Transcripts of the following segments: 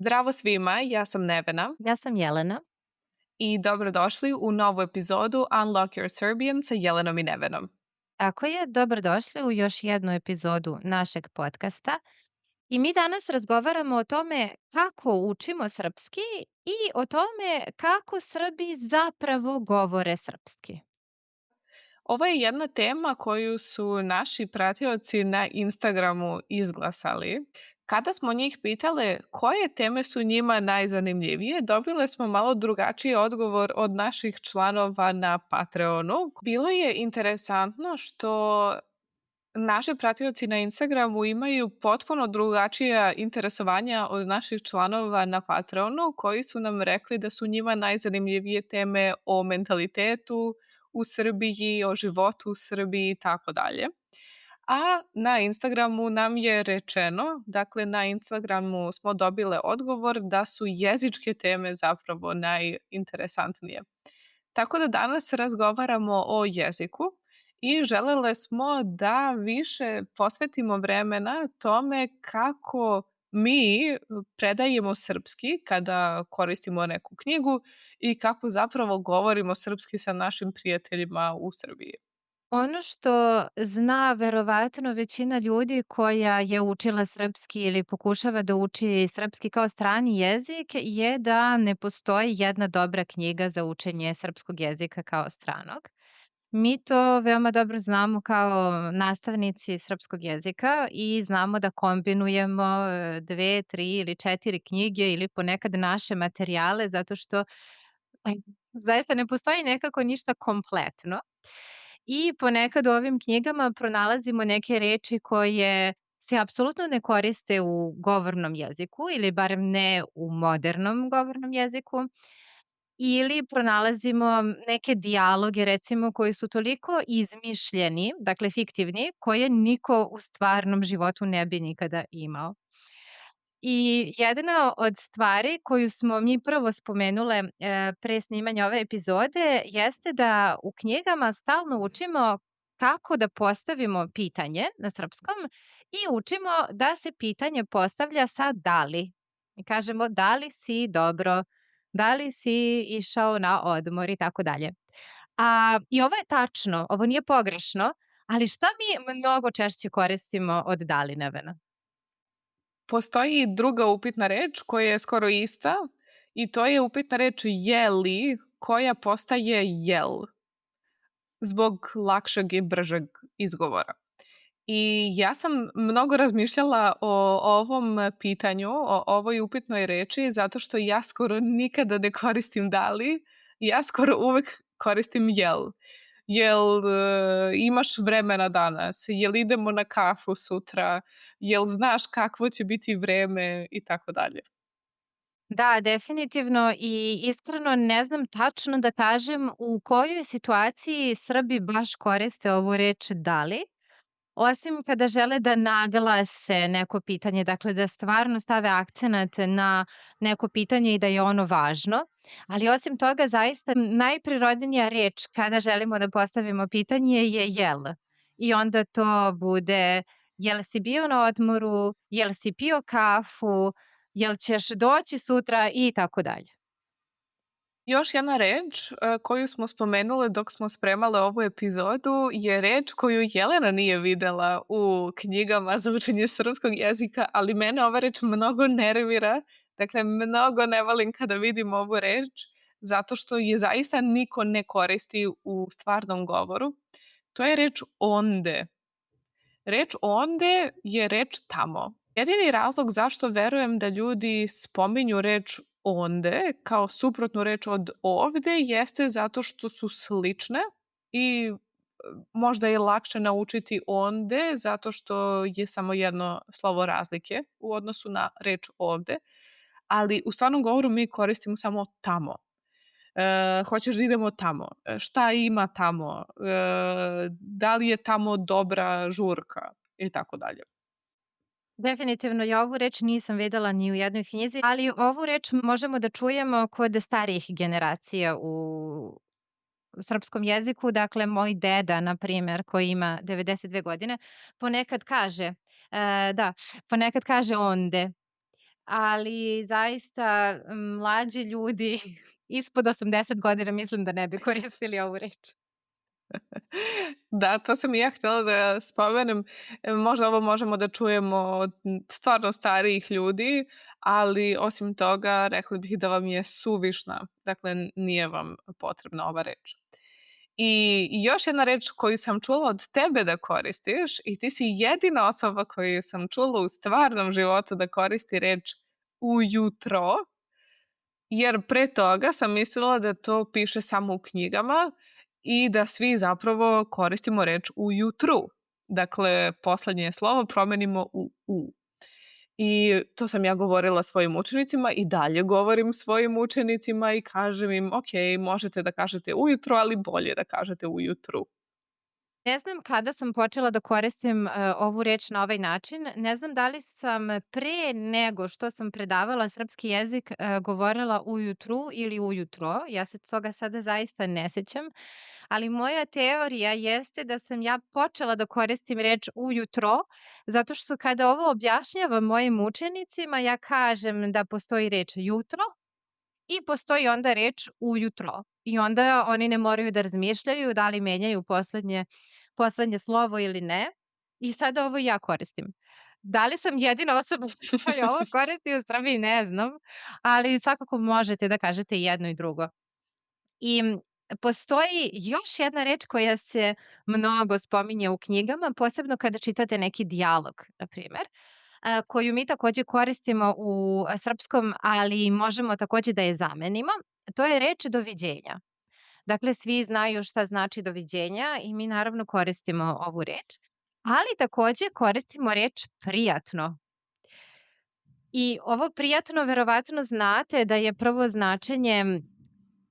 Zdravo svima, ja sam Nevena Ja sam Jelena. i dobrodošli u novu epizodu Unlock Your Serbian sa Jelenom i Nevenom. Tako je, dobrodošli u još jednu epizodu našeg podcasta. I mi danas razgovaramo o tome kako učimo srpski i o tome kako Srbi zapravo govore srpski. Ovo je jedna tema koju su naši pratioci na Instagramu izglasali. Kada smo njih pitale koje teme su njima najzanimljivije, dobile smo malo drugačiji odgovor od naših članova na Patreonu. Bilo je interesantno što naši pratioci na Instagramu imaju potpuno drugačija interesovanja od naših članova na Patreonu, koji su nam rekli da su njima najzanimljivije teme o mentalitetu u Srbiji, o životu u Srbiji i tako dalje. A na Instagramu nam je rečeno, dakle na Instagramu smo dobile odgovor da su jezičke teme zapravo najinteresantnije. Tako da danas razgovaramo o jeziku i želele smo da više posvetimo vremena tome kako mi predajemo srpski kada koristimo neku knjigu i kako zapravo govorimo srpski sa našim prijateljima u Srbiji. Ono što zna verovatno većina ljudi koja je učila srpski ili pokušava da uči srpski kao strani jezik je da ne postoji jedna dobra knjiga za učenje srpskog jezika kao stranog. Mi to veoma dobro znamo kao nastavnici srpskog jezika i znamo da kombinujemo 2, 3 ili 4 knjige ili ponekad naše materijale zato što zaista ne postoji nekako ništa kompletno. I ponekad u ovim knjigama pronalazimo neke reči koje se apsolutno ne koriste u govornom jeziku ili barem ne u modernom govornom jeziku. Ili pronalazimo neke dijaloge recimo koji su toliko izmišljeni, dakle fiktivni, koje niko u stvarnom životu ne bi nikada imao. I jedna od stvari koju smo mi prvo spomenule pre snimanja ove epizode jeste da u knjigama stalno učimo kako da postavimo pitanje na srpskom i učimo da se pitanje postavlja sa da li. Mi kažemo da li si dobro, da li si išao na odmor i tako dalje. I ovo je tačno, ovo nije pogrešno, ali šta mi mnogo češće koristimo od da li, Nevena? Postoji i druga upitna reč koja je skoro ista i to je upitna reč je li koja postaje jel zbog lakšeg i bržeg izgovora. I ja sam mnogo razmišljala o ovom pitanju, o ovoj upitnoj reči, zato što ja skoro nikada ne koristim da li, ja skoro uvek koristim jel. Jel imaš vremena danas? Jel idemo na kafu sutra? Jel znaš kakvo će biti vreme i tako dalje. Da, definitivno i iskreno ne znam tačno da kažem u kojoj situaciji Srbi baš koriste ovu reč "da li", osim kada žele da naglase neko pitanje, dakle da stvarno stave akcenat na neko pitanje i da je ono važno. Ali osim toga, zaista najprirodnija reč kada želimo da postavimo pitanje je "jel". I onda to bude "jel si bio na odmoru", "jel si pio kafu", "jel ćeš doći sutra" i tako dalje. Još jedna reč koju smo spomenule dok smo spremale ovu epizodu je reč koju Jelena nije videla u knjigama za učenje srpskog jezika, ali mene ova reč mnogo nervira. Dakle, mnogo ne volim kada vidim ovu reč, zato što je zaista niko ne koristi u stvarnom govoru. To je reč onde. Reč onde je reč tamo. Jedini razlog zašto verujem da ljudi spominju reč onde kao suprotnu reč od ovde jeste zato što su slične i možda je lakše naučiti onde zato što je samo jedno slovo razlike u odnosu na reč ovde, ali u stvarnom govoru mi koristimo samo tamo. Hoćeš da idemo tamo? Šta ima tamo? Da li je tamo dobra žurka? I tako dalje. Definitivno ja ovu reč nisam videla ni u jednoj knjizi, ali ovu reč možemo da čujemo kod starijih generacija u srpskom jeziku. Dakle, moj deda, na primer, koji ima 92 godine, ponekad kaže, ponekad kaže onde. ali zaista mlađi ljudi ispod 80 godina mislim da ne bi koristili ovu reč. Da, to sam i ja htjela da spomenem. Možda ovo možemo da čujemo od stvarno starijih ljudi, ali osim toga rekli bih da vam je suvišna. Dakle, nije vam potrebna ova reč. I još jedna reč koju sam čula od tebe da koristiš i ti si jedina osoba koju sam čula u stvarnom životu da koristi reč ujutro, jer pre toga sam mislila da to piše samo u knjigama i da svi zapravo koristimo reč ujutru. Dakle, poslednje slovo promenimo u u. I to sam ja govorila svojim učenicima i dalje govorim svojim učenicima i kažem im, ok, možete da kažete ujutro, ali bolje da kažete ujutru. Ne znam kada sam počela da koristim ovu reč na ovaj način. Ne znam da li sam pre nego što sam predavala srpski jezik govorila ujutru ili ujutro. Ja se toga sada zaista ne sećam. Ali moja teorija jeste da sam ja počela da koristim reč ujutro, zato što kada ovo objašnjavam mojim učenicima, ja kažem da postoji reč jutro i postoji onda reč ujutro. I onda oni ne moraju da razmišljaju da li menjaju poslednje slovo ili ne. I sada ovo ja koristim. Da li sam jedina osoba koja ovo koristi u Srbiji, ne znam, ali svakako možete da kažete i jedno i drugo. I postoji još jedna reč koja se mnogo spominje u knjigama, posebno kada čitate neki dijalog, na primer, koju mi takođe koristimo u srpskom, ali možemo takođe da je zamenimo. To je reč doviđenja. Dakle, svi znaju šta znači doviđenja i mi naravno koristimo ovu reč, ali takođe koristimo reč prijatno. I ovo prijatno verovatno znate da je prvo značenje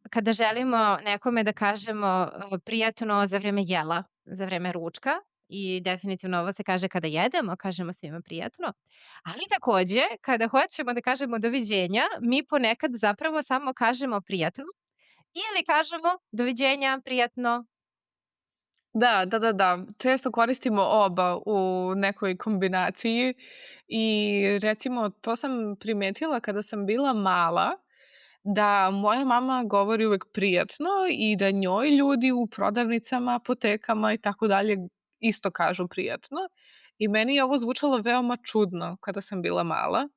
kada želimo nekome da kažemo prijatno za vreme jela, za vreme ručka i definitivno ovo se kaže kada jedemo, kažemo svima prijatno, ali takođe kada hoćemo da kažemo doviđenja, mi ponekad zapravo samo kažemo prijatno ili kažemo doviđenja, prijatno. Da. Često koristimo oba u nekoj kombinaciji i recimo to sam primetila kada sam bila mala, da moja mama govori uvek prijatno i da njoj ljudi u prodavnicama, apotekama i tako dalje isto kažu prijatno. I meni je ovo zvučalo veoma čudno kada sam bila mala,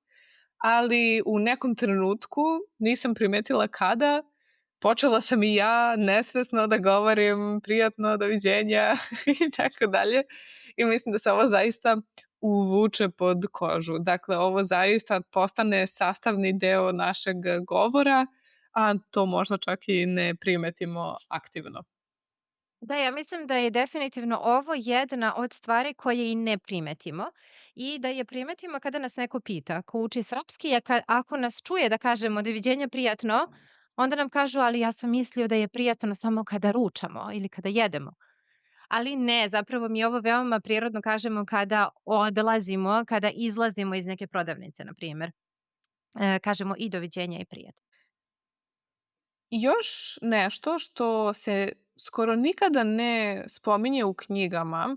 ali u nekom trenutku, nisam primetila kada, počela sam i ja nesvesno da govorim prijatno, doviđenja i tako dalje. I mislim da se ovo zaista uvuče pod kožu. Dakle, ovo zaista postane sastavni deo našeg govora, a to možda čak i ne primetimo aktivno. Da, ja mislim da je definitivno ovo jedna od stvari koje i ne primetimo i da je primetimo kada nas neko pita, ko uči srpski, ako nas čuje da kažemo doviđenja prijatno, onda nam kažu, ali ja sam mislio da je prijatno samo kada ručamo ili kada jedemo. Ali ne, zapravo mi ovo veoma prirodno kažemo kada odlazimo, kada izlazimo iz neke prodavnice, na primer. Kažemo i doviđenja i prijatno. Još nešto što se skoro nikada ne spominje u knjigama,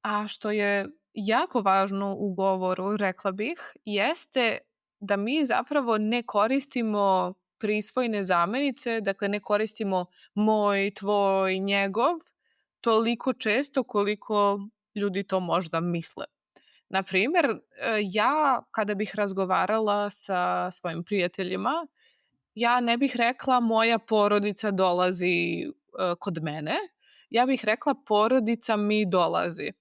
a što je jako važno u govoru, rekla bih, jeste da mi zapravo ne koristimo prisvojne zamenice, dakle ne koristimo moj, tvoj, njegov, toliko često koliko ljudi to možda misle. Na primer, ja kada bih razgovarala sa svojim prijateljima, ja ne bih rekla moja porodica dolazi kod mene, ja bih rekla porodica mi dolazi.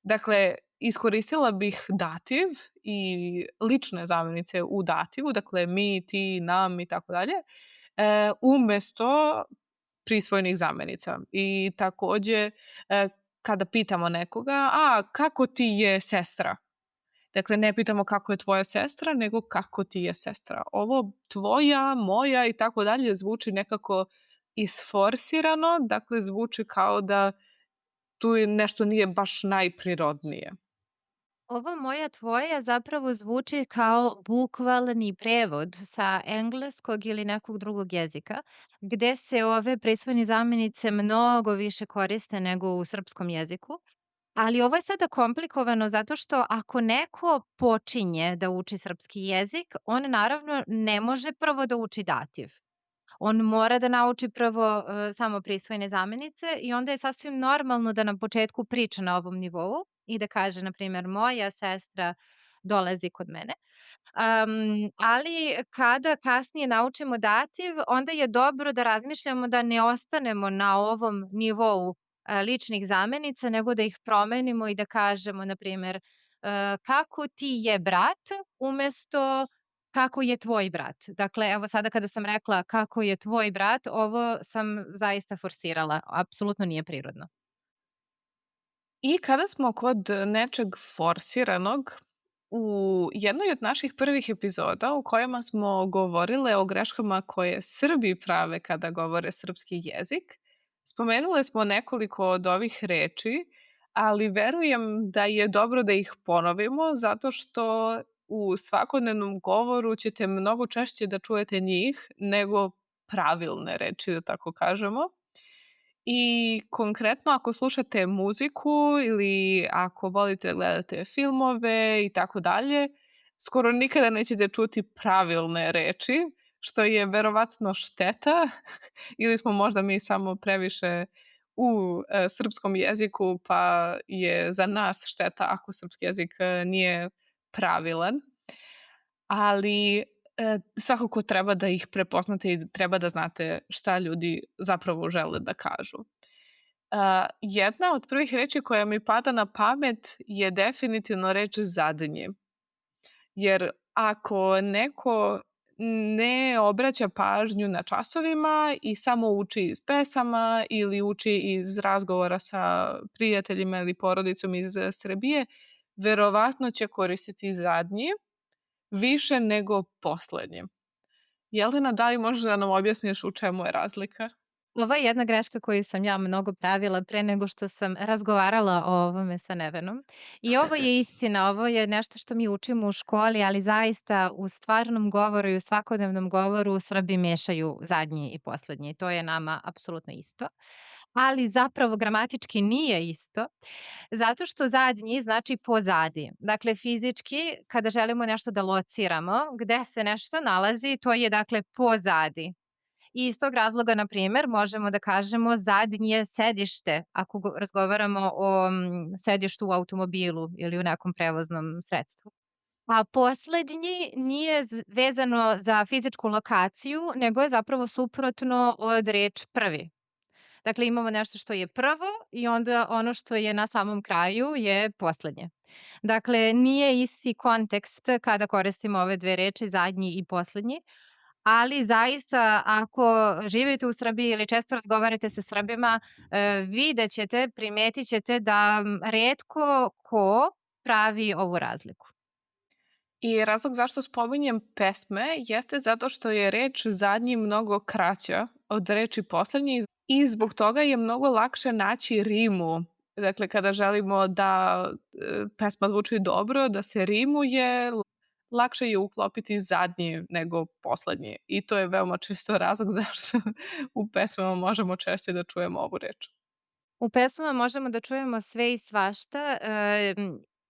Dakle, iskoristila bih dativ i lične zamenice u dativu, dakle mi, ti, nam i tako dalje, umesto prisvojenih zamenica. I takođe, kada pitamo nekoga, a kako ti je sestra? Dakle, ne pitamo kako je tvoja sestra, nego kako ti je sestra. Ovo tvoja, moja i tako dalje zvuči nekako isforsirano, dakle zvuči kao da tu nešto nije baš najprirodnije. Ovo moja tvoja zapravo zvuči kao bukvalni prevod sa engleskog ili nekog drugog jezika, gde se ove prisvojne zamenice mnogo više koriste nego u srpskom jeziku. Ali ovo je sada komplikovano zato što ako neko počinje da uči srpski jezik, on naravno ne može prvo da uči dativ. On mora da nauči prvo samo prisvojene zamenice i onda je sasvim normalno da na početku priča na ovom nivou i da kaže, na primjer, moja sestra dolazi kod mene. Ali kada kasnije naučimo dativ, onda je dobro da razmišljamo da ne ostanemo na ovom nivou ličnih zamenica, nego da ih promenimo i da kažemo, na primjer, kako ti je brat, umesto kako je tvoj brat. Dakle, evo sada kada sam rekla kako je tvoj brat, ovo sam zaista forsirala. Apsolutno nije prirodno. I kada smo kod nečeg forsiranog, u jednoj od naših prvih epizoda u kojima smo govorile o greškama koje Srbi prave kada govore srpski jezik, spomenule smo nekoliko od ovih reči, ali verujem da je dobro da ih ponovimo zato što u svakodnevnom govoru ćete mnogo češće da čujete njih nego pravilne reči, da tako kažemo. I konkretno ako slušate muziku ili ako volite da gledate filmove i tako dalje, skoro nikada nećete čuti pravilne reči, što je verovatno šteta ili smo možda mi samo previše u srpskom jeziku, pa je za nas šteta ako srpski jezik nije pravilan. Ali svakako treba da ih prepoznate i treba da znate šta ljudi zapravo žele da kažu. Jedna od prvih reči koja mi pada na pamet je definitivno reč zadnje. Jer ako neko ne obraća pažnju na časovima i samo uči iz pesama ili uči iz razgovora sa prijateljima ili porodicom iz Srbije, verovatno će koristiti zadnji više nego poslednji. Jelena, da li možeš da nam objasniš u čemu je razlika? Ovo je jedna greška koju sam ja mnogo pravila pre nego što sam razgovarala o ovome sa Nevenom. I ovo je istina, ovo je nešto što mi učimo u školi, ali zaista u stvarnom govoru i u svakodnevnom govoru Srbi mešaju zadnji i poslednji. To je nama apsolutno isto. Ali zapravo gramatički nije isto, zato što zadnji znači pozadi. Dakle, fizički, kada želimo nešto da lociramo, gde se nešto nalazi, to je dakle pozadi. I iz tog razloga, na primer, možemo da kažemo zadnje sedište, ako razgovaramo o sedištu u automobilu ili u nekom prevoznom sredstvu. A poslednji nije vezano za fizičku lokaciju, nego je zapravo suprotno od reč prvi. Dakle, imamo nešto što je prvo i onda ono što je na samom kraju je poslednje. Dakle, nije isti kontekst kada koristimo ove dve reči, zadnji i poslednji, ali zaista ako živite u Srbiji ili često razgovarate sa Srbima, videćete, primetit ćete da retko ko pravi ovu razliku. I razlog zašto spominjem pesme jeste zato što je reč zadnji mnogo kraća od reči poslednji i zbog toga je mnogo lakše naći rimu. Dakle, kada želimo da pesma zvuči dobro, da se rimuje, lakše je uklopiti zadnji nego poslednji. I to je veoma često razlog zašto u pesmama možemo češće da čujemo ovu reč. U pesmama možemo da čujemo sve i svašta,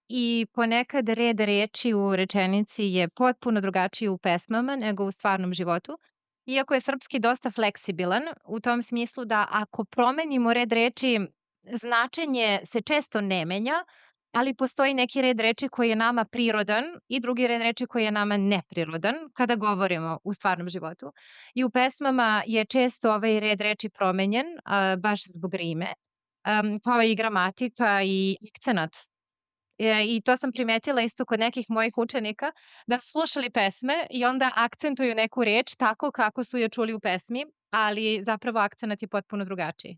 i ponekad red reči u rečenici je potpuno drugačiji u pesmama nego u stvarnom životu. Iako je srpski dosta fleksibilan, u tom smislu da ako promenimo red reči, značenje se često ne menja, ali postoji neki red reči koji je nama prirodan i drugi red reči koji je nama neprirodan kada govorimo u stvarnom životu. I u pesmama je često ovaj red reči promenjen, baš zbog rime, kao i gramatika i akcenat. I to sam primetila isto kod nekih mojih učenika, da su slušali pesme i onda akcentuju neku reč tako kako su je čuli u pesmi, ali zapravo akcenat je potpuno drugačiji.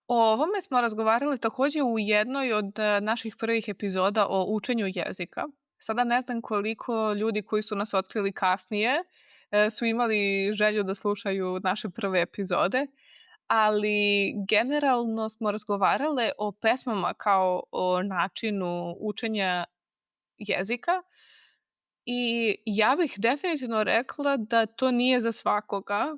O ovome smo razgovarali takođe u jednoj od naših prvih epizoda o učenju jezika. Sada ne znam koliko ljudi koji su nas otkrili kasnije su imali želju da slušaju naše prve epizode, ali generalno smo razgovarale o pesmama kao o načinu učenja jezika i ja bih definitivno rekla da to nije za svakoga.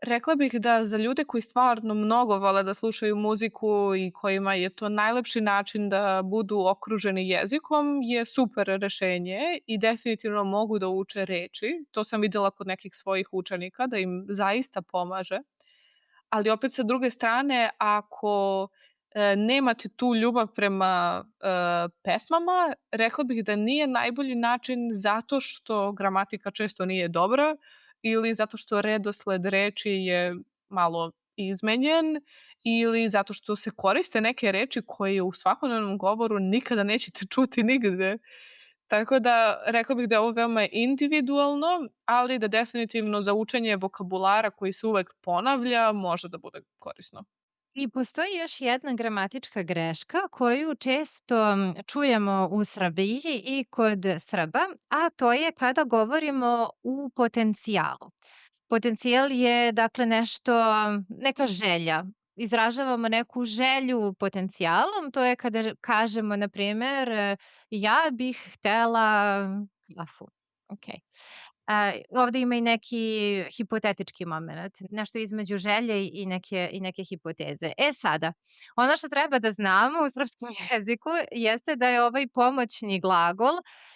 Rekla bih da za ljude koji stvarno mnogo vole da slušaju muziku i kojima je to najlepši način da budu okruženi jezikom je super rešenje i definitivno mogu da uče reči. To sam videla kod nekih svojih učenika da im zaista pomaže. Ali opet sa druge strane, ako nemate tu ljubav prema pesmama, rekla bih da nije najbolji način zato što gramatika često nije dobra ili zato što redosled reči je malo izmenjen ili zato što se koriste neke reči koje u svakodnevnom govoru nikada nećete čuti nigde. Tako da rekla bih da je ovo veoma individualno, ali da definitivno za učenje vokabulara koji se uvek ponavlja može da bude korisno. I postoji još jedna gramatička greška koju često čujemo u Srbiji i kod Srba, a to je kada govorimo u potencijalu. Potencijal je dakle nešto, neka želja. Izražavamo neku želju potencijalom, to je kada kažemo, na primer, ja bih htela kafu. Ok. Ovde ima i neki hipotetički moment, nešto između želje i neke hipoteze. E sada, ono što treba da znamo u srpskom jeziku jeste da je ovaj pomoćni glagol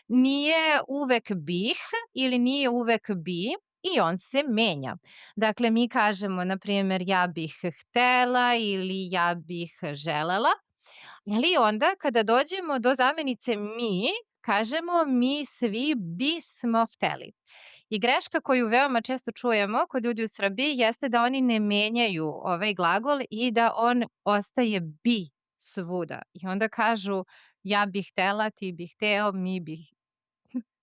nije uvek bih ili nije uvek bi, i on se menja. Dakle, mi kažemo, na primer, ja bih htela ili ja bih želela, ali onda kada dođemo do zamenice mi, kažemo mi svi bismo hteli. I greška koju veoma često čujemo kod ljudi u Srbiji jeste da oni ne menjaju ovaj glagol i da on ostaje bi svuda. I onda kažu ja bih htela, ti bih hteo,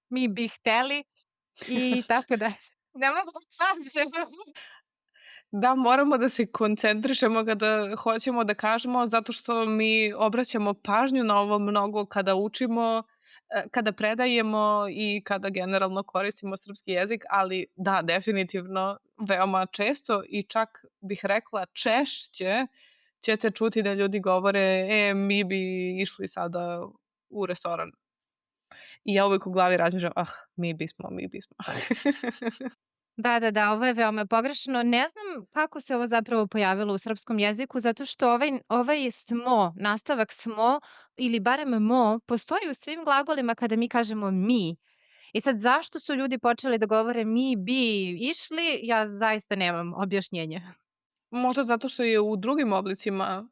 mi bih hteli i tako da ne mogu da kažem. Da, moramo da se koncentrišemo kada hoćemo da kažemo, zato što mi obraćamo pažnju na ovo mnogo kada učimo, kada predajemo i kada generalno koristimo srpski jezik, ali da, definitivno veoma često i čak bih rekla češće ćete čuti da ljudi govore mi bi išli sada u restoran. I ja uvek u glavi razmišljam, mi bismo. Da, ovo je veoma pogrešno. Ne znam kako se ovo zapravo pojavilo u srpskom jeziku, zato što ovaj smo, nastavak smo ili barem mo, postoji u svim glagolima kada mi kažemo mi. I sad zašto su ljudi počeli da govore mi bi išli, ja zaista nemam objašnjenje. Možda zato što je u drugim oblicima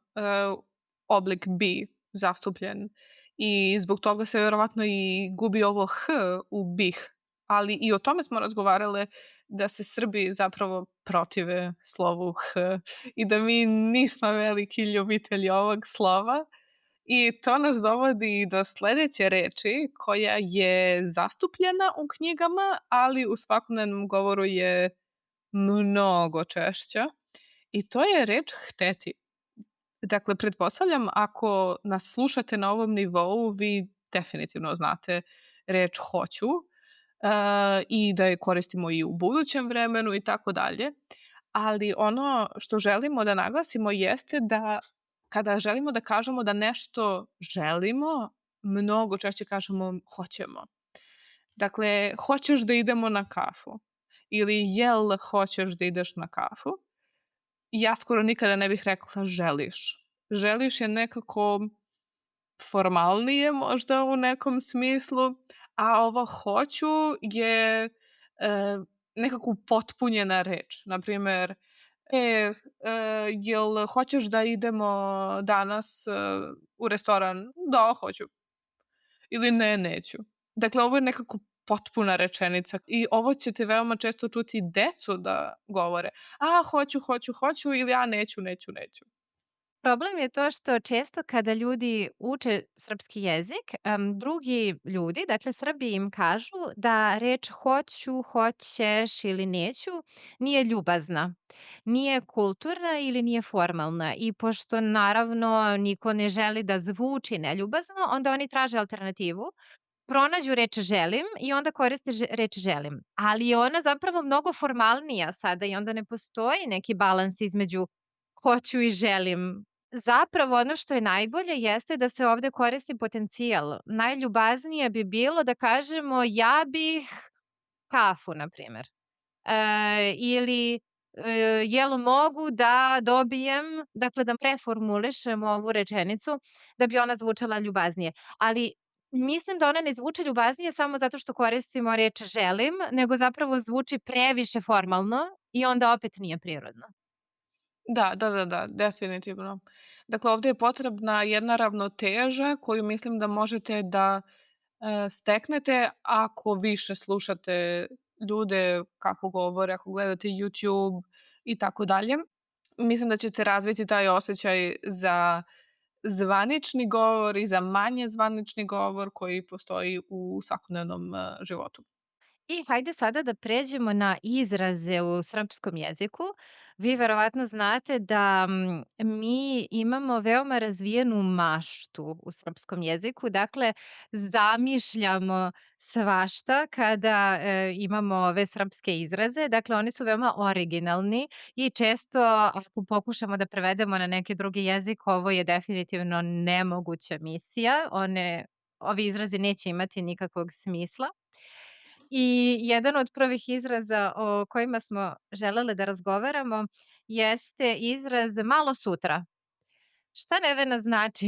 oblik be zastupljen i zbog toga se verovatno i gubi ovo h u bih. Ali i o tome smo razgovarale da se Srbi zapravo protive slovu h i da mi nismo veliki ljubitelji ovog slova. I to nas dovodi do sledeće reči koja je zastupljena u knjigama, ali u svakodnevnom govoru je mnogo češća. I to je reč hteti. Dakle, pretpostavljam ako nas slušate na ovom nivou, vi definitivno znate reč hoću i da je koristimo i u budućem vremenu i tako dalje. Ali ono što želimo da naglasimo jeste da kada želimo da kažemo da nešto želimo, mnogo češće kažemo hoćemo. Dakle, hoćeš da idemo na kafu ili jel hoćeš da ideš na kafu? Ja skoro nikada ne bih rekla želiš. Želiš je nekako formalnije možda u nekom smislu, a ovo hoću je nekako upotpunjena reč. Naprimer, jel hoćeš da idemo danas u restoran? Da, hoću. Ili ne, neću. Dakle, ovo je nekako potpuna rečenica i ovo ćete veoma često čuti decu da govore. Hoću ili neću. Problem je to što često kada ljudi uče srpski jezik, drugi ljudi, dakle Srbi im kažu da reč hoću, hoćeš ili neću nije ljubazna, nije kulturna ili nije formalna. I pošto naravno niko ne želi da zvuči neljubazno, onda oni traže alternativu, pronađu reč želim i onda koriste reč želim. Ali je ona zapravo mnogo formalnija sada i onda ne postoji neki balans između hoću i želim. Zapravo ono što je najbolje jeste da se ovde koristi potencijal. Najljubaznije bi bilo da kažemo ja bih kafu, na primer. Ili jel mogu da dobijem, dakle da preformulišem ovu rečenicu da bi ona zvučala ljubaznije. Ali mislim da ona ne zvuči ljubaznije samo zato što koristimo reč želim, nego zapravo zvuči previše formalno i onda opet nije prirodno. Da, definitivno. Dakle, ovdje je potrebna jedna ravnoteža koju mislim da možete da steknete ako više slušate ljude kako govore, ako gledate YouTube i tako dalje. Mislim da ćete razviti taj osjećaj za zvanični govor i za manje zvanični govor koji postoji u svakodnevnom životu. I hajde sada da pređemo na izraze u srpskom jeziku. Vi verovatno znate da mi imamo veoma razvijenu maštu u srpskom jeziku. Dakle, zamišljamo svašta kada imamo ove srpske izraze. Dakle, oni su veoma originalni i često ako pokušamo da prevedemo na neki drugi jezik, ovo je definitivno nemoguća misija. Ovi izrazi neće imati nikakvog smisla. I jedan od prvih izraza o kojima smo želele da razgovaramo jeste izraz malo sutra. Šta Nevena znači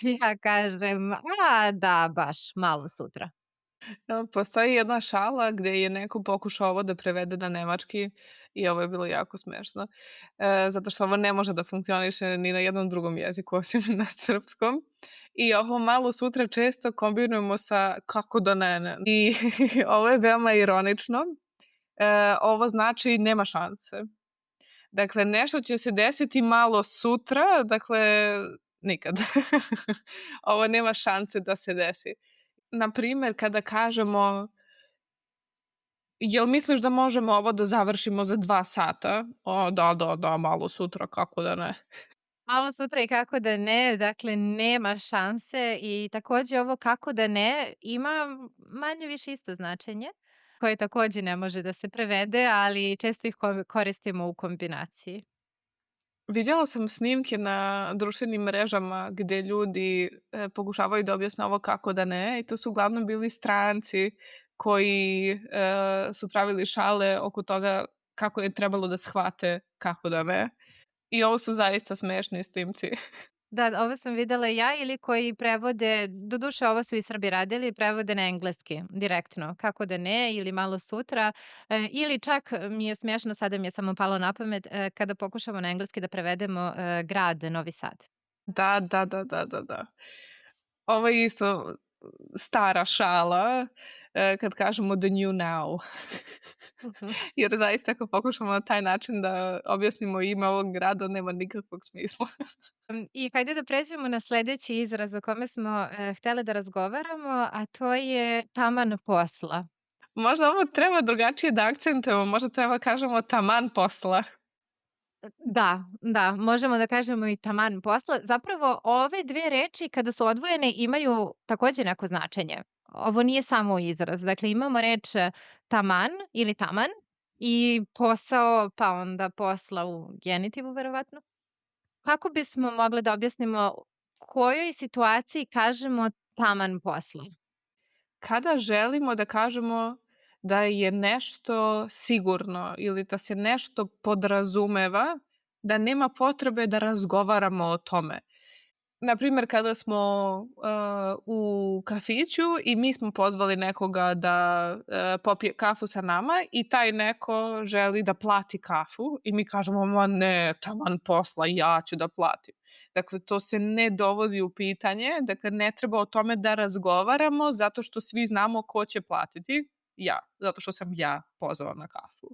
ja kažem, a da, baš malo sutra. Postoji jedna šala gde je neko pokušao ovo da prevede na nemački i ovo je bilo jako smešno. Zato što ovo ne može da funkcioniše ni na jednom drugom jeziku osim na srpskom. I ovo malo sutra često kombinujemo sa kako da ne. I ovo je veoma ironično. Ovo znači nema šanse. Dakle, nešto će se desiti malo sutra, dakle, nikad. Ovo nema šanse da se desi. Na primer, kada kažemo jel misliš da možemo ovo da završimo za 2 sata? O, da, malo sutra, kako da ne. Malo sutra i kako da ne, dakle nema šanse i takođe ovo kako da ne ima manje više isto značenje koje takođe ne može da se prevede, ali često ih koristimo u kombinaciji. Vidjela sam snimke na društvenim mrežama gde ljudi pokušavaju da objasne ovo kako da ne i to su uglavnom bili stranci koji su pravili šale oko toga kako je trebalo da shvate kako da ne. I ovo su zaista smešni snimci. Da, ovo sam videla ja ili koji prevode, doduše ovo su i Srbi radili, prevode na engleski direktno, kako da ne ili malo sutra, ili čak mi je smiješno, sada mi je samo palo na pamet, kada pokušamo na engleski da prevedemo grad Novi Sad. Da. Ovo je isto stara šala kad kažemo the new now. Jer zaista ako pokušamo na taj način da objasnimo ime ovog grada, nema nikakvog smisla. I hajde da pređemo na sledeći izraz o kome smo htele da razgovaramo, a to je taman posla. Možda ovo treba drugačije da akcentujemo, možda treba kažemo taman posla. Da, možemo da kažemo i taman posla. Zapravo ove dve reči kada su odvojene imaju takođe neko značenje. Ovo nije samo izraz. Dakle, imamo reč taman ili taman i posao, pa onda posla u genitivu verovatno. Kako bismo mogli da objasnimo kojoj situaciji kažemo taman posla? Kada želimo da kažemo da je nešto sigurno ili da se nešto podrazumeva, da nema potrebe da razgovaramo o tome. Naprimer, kada smo u kafiću i mi smo pozvali nekoga da popije kafu sa nama i taj neko želi da plati kafu i mi kažemo, ma ne, taman posla, ja ću da platim. Dakle, to se ne dovodi u pitanje, dakle, ne treba o tome da razgovaramo zato što svi znamo ko će platiti, ja, zato što sam ja pozvao na kafu.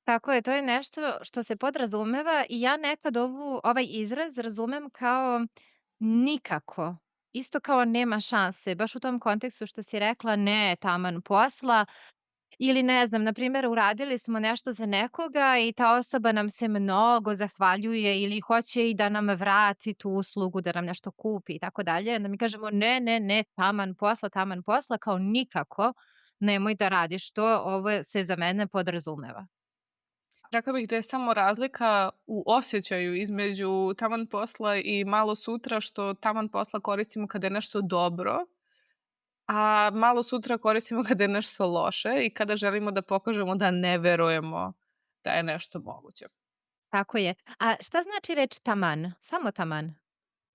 Tako je, to je nešto što se podrazumeva i ja nekad ovaj izraz razumem kao nikako. Isto kao nema šanse, baš u tom kontekstu što si rekla ne, taman posla ili ne znam, na primjer uradili smo nešto za nekoga i ta osoba nam se mnogo zahvaljuje ili hoće i da nam vrati tu uslugu, da nam nešto kupi i tako dalje. Onda mi kažemo ne, taman posla, kao nikako, nemoj da radiš to, ovo se za mene podrazumeva. Rekla bih da je samo razlika u osjećaju između taman posla i malo sutra, što taman posla koristimo kada je nešto dobro, a malo sutra koristimo kada je nešto loše i kada želimo da pokažemo da ne verujemo da je nešto moguće. Tako je. A šta znači reč taman? Samo taman?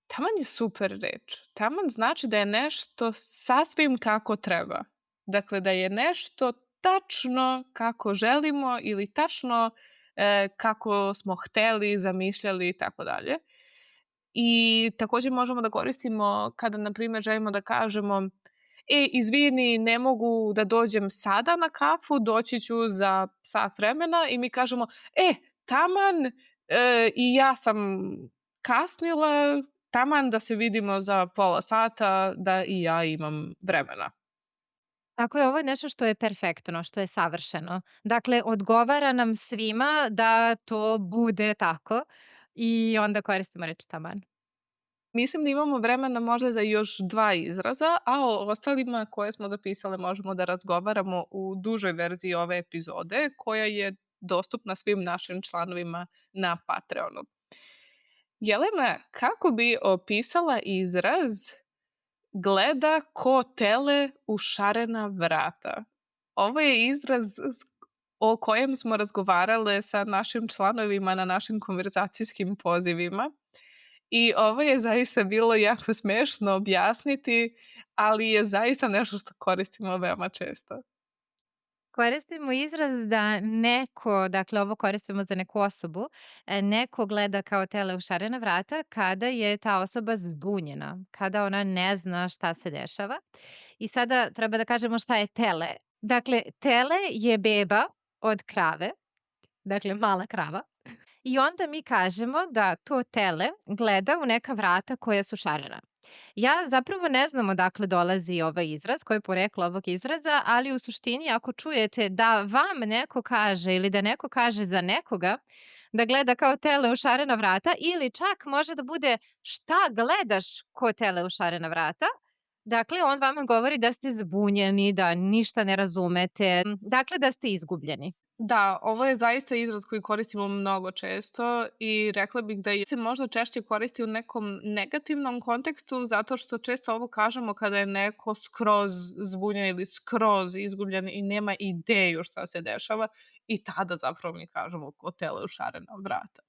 Taman je super reč. Taman znači da je nešto sasvim kako treba. Dakle, da je nešto tačno kako želimo ili tačno kako smo hteli, zamišljali i tako dalje. I takođe možemo da koristimo kada, na primjer, želimo da kažemo izvini, ne mogu da dođem sada na kafu, doći ću za sat vremena i mi kažemo, taman i ja sam kasnila, taman da se vidimo za pola sata, da i ja imam vremena. Tako je, ovo je nešto što je perfektno, što je savršeno. Dakle, odgovara nam svima da to bude tako i onda koristimo reč taman. Mislim da imamo vremena možda za još 2 izraza, a o ostalima koje smo zapisale možemo da razgovaramo u dužoj verziji ove epizode, koja je dostupna svim našim članovima na Patreonu. Jelena, kako bi opisala izraz gleda ko tele u šarena vrata? Ovo je izraz o kojem smo razgovarale sa našim članovima na našim konverzacijskim pozivima. I ovo je zaista bilo jako smešno objasniti, ali je zaista nešto što koristimo veoma često. Koristimo izraz da neko, dakle ovo koristimo za neku osobu, neko gleda kao tele u šarena vrata kada je ta osoba zbunjena, kada ona ne zna šta se dešava. I sada treba da kažemo šta je tele. Dakle, tele je beba od krave, dakle mala krava. I onda mi kažemo da to tele gleda u neka vrata koja su šarena. Ja zapravo ne znam odakle dolazi ovaj izraz, koje je poreklo ovog izraza, ali u suštini ako čujete da vam neko kaže ili da neko kaže za nekoga da gleda kao tele u šarena vrata ili čak može da bude šta gledaš ko tele u šarena vrata, dakle on vama govori da ste zbunjeni, da ništa ne razumete, dakle da ste izgubljeni. Da, ovo je zaista izraz koji koristimo mnogo često i rekla bih da se možda češće koristi u nekom negativnom kontekstu zato što često ovo kažemo kada je neko skroz zbunjen ili skroz izgubljen i nema ideju šta se dešava i tada zapravo mi kažemo ko tele u šarena vrata.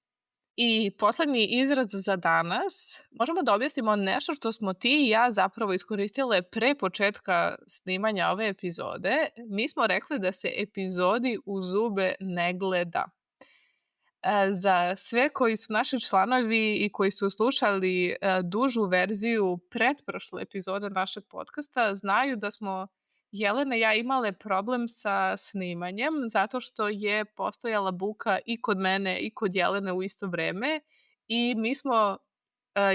I poslednji izraz za danas, možemo da objasnimo nešto što smo ti i ja zapravo iskoristile pre početka snimanja ove epizode. Mi smo rekli da se epizodi u zube ne gleda. Za sve koji su naši članovi i koji su slušali dužu verziju pretprošle epizode našeg podcasta, znaju da smo Jelena i ja imale problem sa snimanjem zato što je postojala buka i kod mene i kod Jelene u isto vreme i mi smo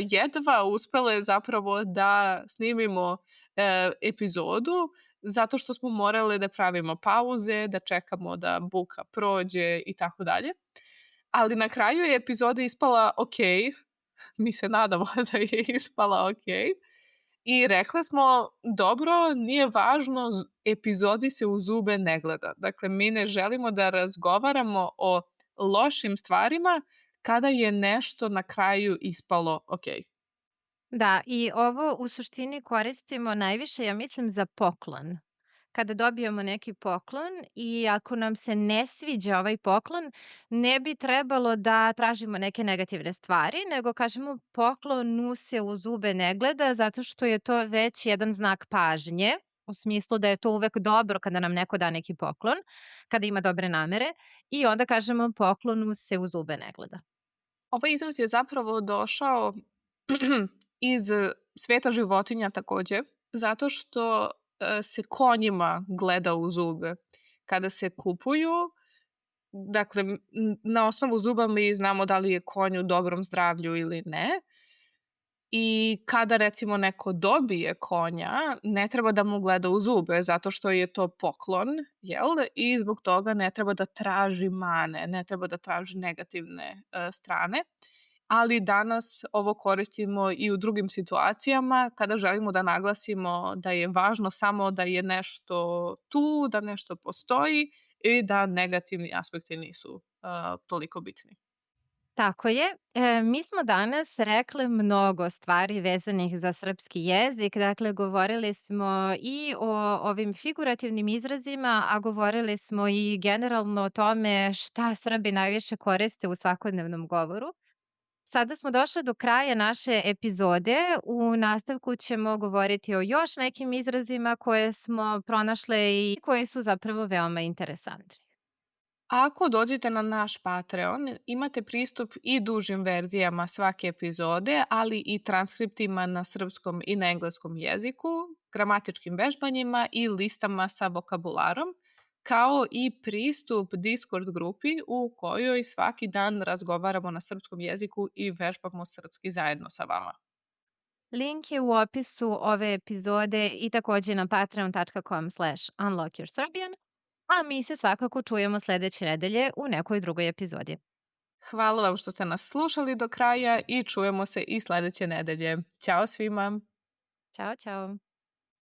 jedva uspele zapravo da snimimo epizodu zato što smo morale da pravimo pauze, da čekamo da buka prođe i tako dalje. Ali na kraju je epizoda ispala ok, mi se nadamo da je ispala ok. I rekle smo, dobro, nije važno, epizodi se u zube ne gleda. Dakle, mi ne želimo da razgovaramo o lošim stvarima kada je nešto na kraju ispalo ok. Da, i ovo u suštini koristimo najviše, ja mislim, za poklon. Kada dobijemo neki poklon i ako nam se ne sviđa ovaj poklon, ne bi trebalo da tražimo neke negativne stvari, nego kažemo poklonu se u zube ne gleda zato što je to već jedan znak pažnje, u smislu da je to uvek dobro kada nam neko da neki poklon, kada ima dobre namere i onda kažemo poklonu se u zube ne gleda. Ovaj izraz je zapravo došao iz sveta životinja takođe, zato što se konjima gleda u zube. Kada se kupuju, dakle, na osnovu zuba mi znamo da li je konj u dobrom zdravlju ili ne. I kada recimo neko dobije konja, ne treba da mu gleda u zube, zato što je to poklon, jel? I zbog toga ne treba da traži mane, ne treba da traži negativne strane. Ali danas ovo koristimo i u drugim situacijama kada želimo da naglasimo da je važno samo da je nešto tu, da nešto postoji i da negativni aspekti nisu toliko bitni. Tako je. Mi smo danas rekle mnogo stvari vezanih za srpski jezik. Dakle, govorili smo i o ovim figurativnim izrazima, a govorili smo i generalno o tome šta Srbi najviše koriste u svakodnevnom govoru. Sada smo došle do kraja naše epizode. U nastavku ćemo govoriti o još nekim izrazima koje smo pronašle i koji su zapravo veoma interesantni. Ako dođete na naš Patreon, imate pristup i dužim verzijama svake epizode, ali i transkriptima na srpskom i na engleskom jeziku, gramatičkim vežbanjima i listama sa vokabularom, kao i pristup Discord grupi u kojoj svaki dan razgovaramo na srpskom jeziku i vežbamo srpski zajedno sa vama. Link je u opisu ove epizode i takođe na patreon.com/unlockyourserbian, a mi se svakako čujemo sledeće nedelje u nekoj drugoj epizodi. Hvala vam što ste nas slušali do kraja i čujemo se i sledeće nedelje. Ćao svima! Ćao, ćao.